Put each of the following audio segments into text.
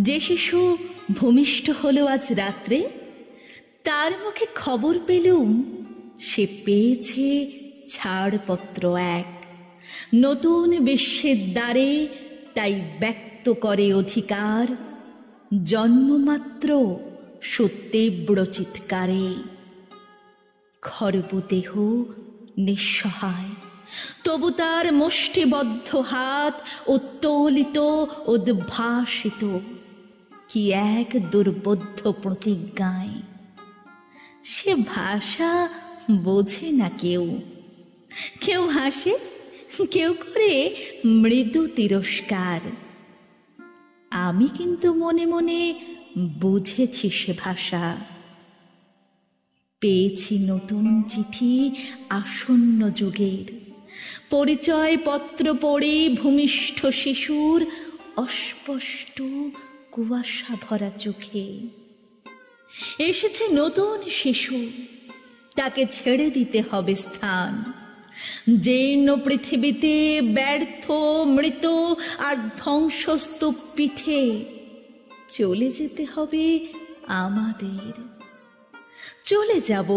যে শিশু ভূমিষ্ঠ হলো আজ রাত্রে, তার মুখে খবর পেলুম সে পেয়েছে ছাড়পত্র এক, নতুন বিশ্বের দ্বারে তাই ব্যক্ত করে অধিকার, জন্মমাত্র সত্যেব্র চিৎকারে। খর্বদেহ নিঃসহায়, তবু তার মুষ্টিবদ্ধ হাত উত্তোলিত উদ্ভাসিত কি এক দুর্বোধ্য প্রতিজ্ঞায়। সে ভাষা বোঝে না কেউ, কেউ হাসে, কেউ করে মৃদু তিরস্কার। আমি কিন্তু মনে মনে বুঝেছি সে ভাষা। পেয়েছি নতুন চিঠি আসন্ন যুগের, পরিচয় পত্র পড়ে ভূমিষ্ঠ শিশুর অস্পষ্ট কুয়াশা ভরা চোখে। এসেছে নতুন শিশু, তাকে ছেড়ে দিতে হবে স্থান। জীর্ণ পৃথিবীতে ব্যর্থ মৃত আর ধ্বংসস্তূপ পিঠে চলে যেতে হবে আমাদের। চলে যাব,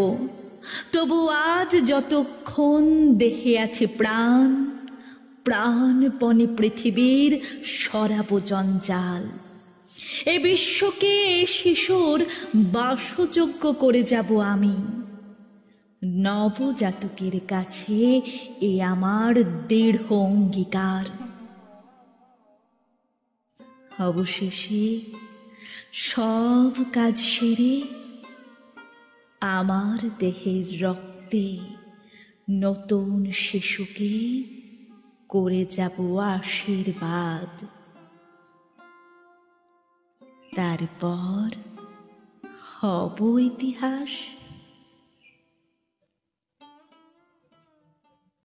তবু আজ যতক্ষণ দেহে আছে প্রাণ, প্রাণপণে পৃথিবীর সরাব জঞ্জাল। এ বিশ্বকে শিশুর বাসযোগ্য করে যাব আমি। নবজাতকের কাছে এ আমার দৃঢ় অঙ্গীকার। অবশেষে সব কাজ সেরে আমার দেহের রক্তে নতুন শিশুকে করে যাব আশীর্বাদ। তারপর হব ইতিহাস।